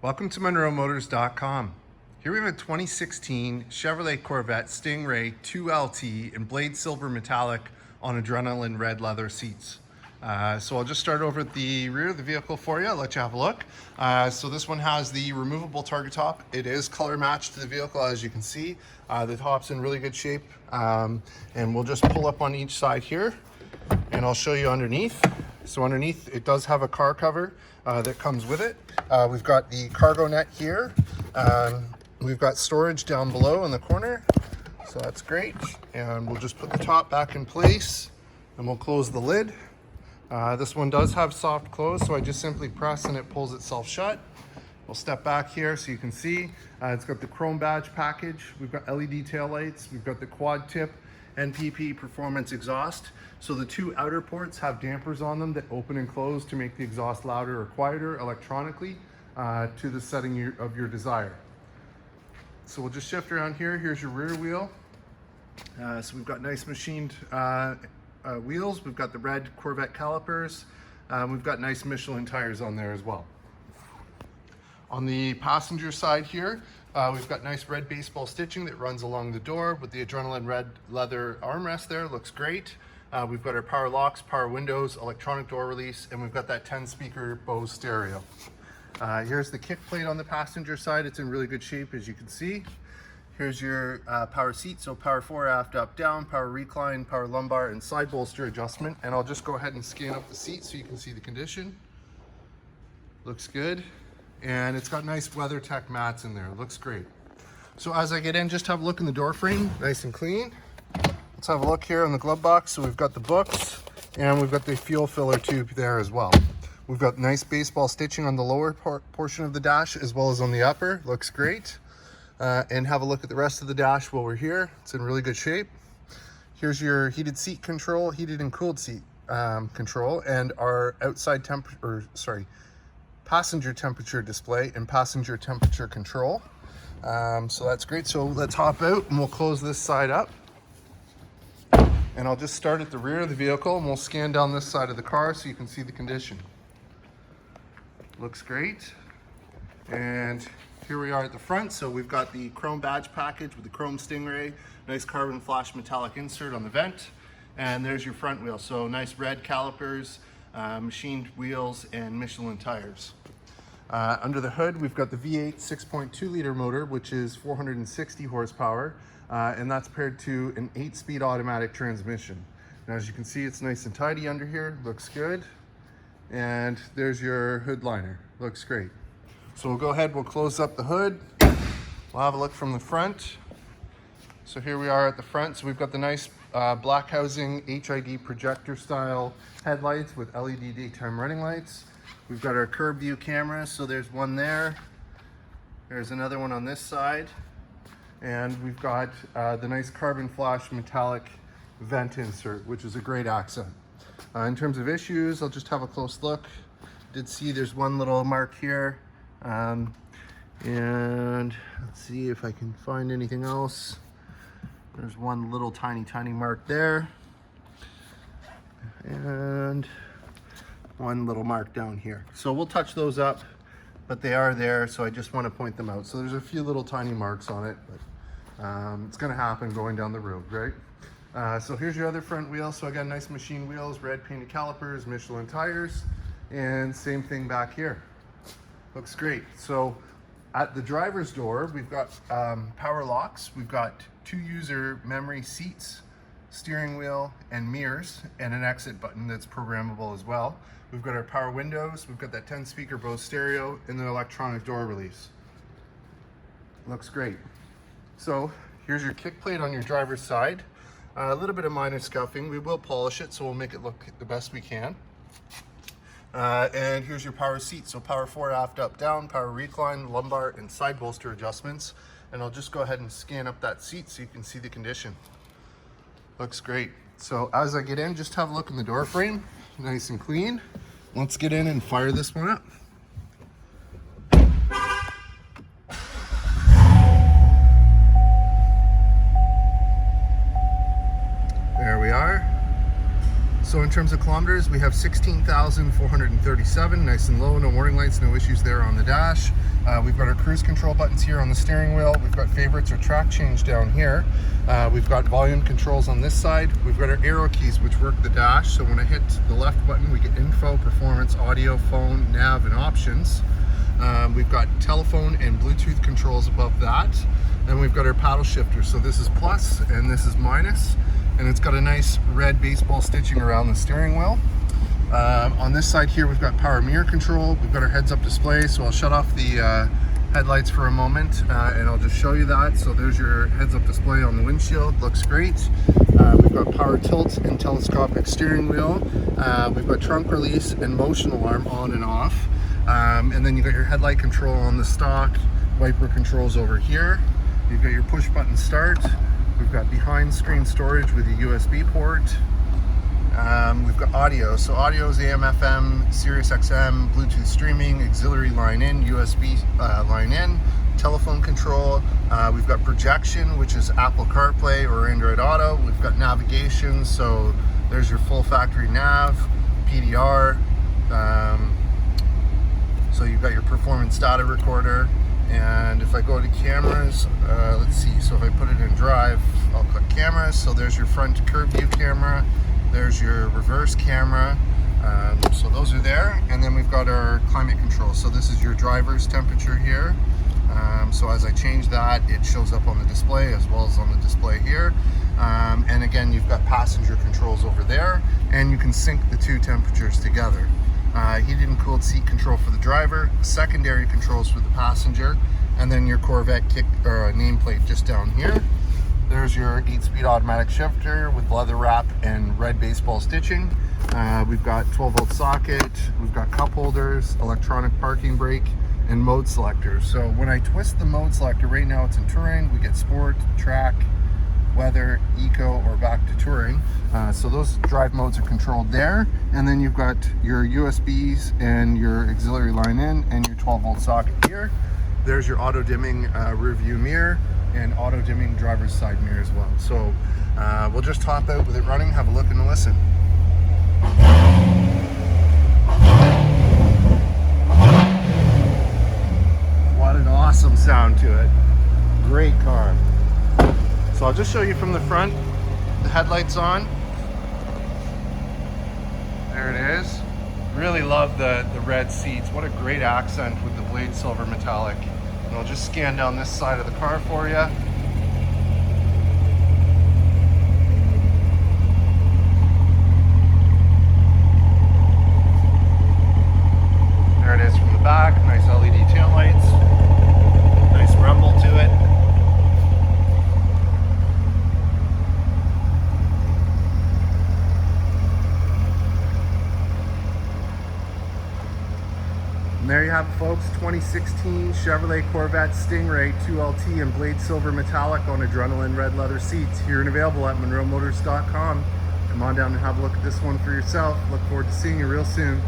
Welcome to MonroeMotors.com. Here we have a 2016 Chevrolet Corvette Stingray 2LT in blade silver metallic on adrenaline red leather seats. So I'll just start over at the rear of the vehicle for you. I'll let you have a look. So this one has the removable targa top. It is color matched to the vehicle, as you can see. The top's in really good shape. And we'll just pull up on each side here and I'll show you underneath. So underneath it does have a car cover that comes with it. We've got the cargo net here. We've got storage down below in the corner. So that's great. And we'll just put the top back in place and we'll close the lid. This one does have soft close, so I just simply press and it pulls itself shut. We'll step back here so you can see. It's got the chrome badge package. We've got LED taillights. We've got the quad tip NPP performance exhaust. So the two outer ports have dampers on them that open and close to make the exhaust louder or quieter electronically to the setting of your desire. So we'll just shift around here. Here's your rear wheel. So we've got nice machined wheels. We've got the red Corvette calipers. We've got nice Michelin tires on there as well. On the passenger side here, we've got nice red baseball stitching that runs along the door with the adrenaline red leather armrest there. Looks great. We've got our power locks, power windows, electronic door release, and we've got that 10-speaker Bose stereo. Here's the kick plate on the passenger side. It's in really good shape, as you can see. Here's your power seat, so power fore, aft, up, down, power recline, power lumbar, and side bolster adjustment. And I'll just go ahead and scan up the seat so you can see the condition. Looks good. And it's got nice WeatherTech mats in there. It looks great. So as I get in, just have a look in the door frame, nice and clean. Let's have a look here in the glove box. So we've got the books and we've got the fuel filler tube there as well. We've got nice baseball stitching on the lower portion of the dash as well as on the upper. Looks great. And have a look at the rest of the dash while we're here. It's in really good shape. Here's your heated seat control, heated and cooled seat control, and our passenger temperature display and passenger temperature control. So that's great. So let's hop out and we'll close this side up. And I'll just start at the rear of the vehicle and we'll scan down this side of the car so you can see the condition. Looks great. And here we are at the front. So we've got the chrome badge package with the chrome Stingray, nice carbon flash metallic insert on the vent. And there's your front wheel. So nice red calipers, machined wheels, and Michelin tires. Under the hood, we've got the V8 6.2 liter motor, which is 460 horsepower. And that's paired to an 8-speed automatic transmission. Now, as you can see, it's nice and tidy under here. Looks good. And there's your hood liner. Looks great. So we'll go ahead, we'll close up the hood. We'll have a look from the front. So here we are at the front. So we've got the nice black housing HUD projector style headlights with LED daytime running lights. We've got our curb view cameras. So there's one there. There's another one on this side. And we've got the nice carbon flash metallic vent insert, which is a great accent. In terms of issues, I'll just have a close look. Did see there's one little mark here. And let's see if I can find anything else. There's one little tiny mark there. And one little mark down here. So we'll touch those up, but they are there, so I just want to point them out. So there's a few little tiny marks on it, but it's going to happen going down the road, right? So here's your other front wheel. So again, nice machine wheels, red painted calipers, Michelin tires, and same thing back here. Looks great. So at the driver's door, we've got power locks. We've got 2 user memory seats, steering wheel, and mirrors, and an exit button that's programmable as well. We've got our power windows. We've got that 10-speaker Bose stereo and the electronic door release. Looks great. So here's your kick plate on your driver's side. A little bit of minor scuffing. We will polish it, so we'll make it look the best we can. And here's your power seat. So power fore, aft, up, down, power recline, lumbar, and side bolster adjustments. And I'll just go ahead and scan up that seat so you can see the condition. Looks great. So as I get in, just have a look in the door frame. Nice and clean. Let's get in and fire this one up. There we are. So in terms of kilometers, we have 16,437, nice and low, no warning lights, no issues there on the dash. We've got our cruise control buttons here on the steering wheel. We've got favorites or track change down here. We've got volume controls on this side. We've got our arrow keys which work the dash. So when I hit the left button, we get info, performance, audio, phone, nav, and options. We've got telephone and Bluetooth controls above that. Then we've got our paddle shifter. So this is plus and this is minus. And it's got a nice red baseball stitching around the steering wheel. On this side here, we've got power mirror control. We've got our heads-up display. So I'll shut off the headlights for a moment and I'll just show you that. So there's your heads-up display on the windshield. Looks great. We've got power tilt and telescopic steering wheel. We've got trunk release and motion alarm on and off. And then you've got your headlight control on the stock, wiper controls over here. You've got your push button start. We've got behind screen storage with a USB port. We've got audio. So audio is AM, FM, Sirius XM, Bluetooth streaming, auxiliary line in, USB line in, telephone control. We've got projection, which is Apple CarPlay or Android Auto. We've got navigation. So there's your full factory nav, PDR. So you've got your performance data recorder. And if I go to cameras, let's see, so if I put it in drive, I'll click cameras. So there's your front curve view camera, there's your reverse camera, so those are there. And then we've got our climate control. So this is your driver's temperature here. So as I change that, it shows up on the display as well as on the display here. And again, you've got passenger controls over there, and you can sync the two temperatures together. Heated and cooled seat control for the driver, secondary controls for the passenger, and then your Corvette nameplate just down here. There's your 8-speed automatic shifter with leather wrap and red baseball stitching. We've got 12-volt socket, we've got cup holders, electronic parking brake, and mode selectors. So when I twist the mode selector, right now it's in touring, we get sport, track, weather, eco, or back to touring. So those drive modes are controlled there. And then you've got your USBs and your auxiliary line in and your 12-volt socket here. There's your auto dimming rear view mirror and auto dimming driver's side mirror as well. So we'll just top out with it running, have a look and a listen. What an awesome sound to it. Great car. So I'll just show you from the front. The headlights on. There it is. Really love the red seats. What a great accent with the blade silver metallic. And I'll just scan down this side of the car for you. There it is from the back. Nice LED taillights. Nice rumble to it. And there you have it, folks. 2016 Chevrolet Corvette Stingray 2LT in blade silver metallic on adrenaline red leather seats. Here and available at MonroeMotors.com. Come on down and have a look at this one for yourself. Look forward to seeing you real soon.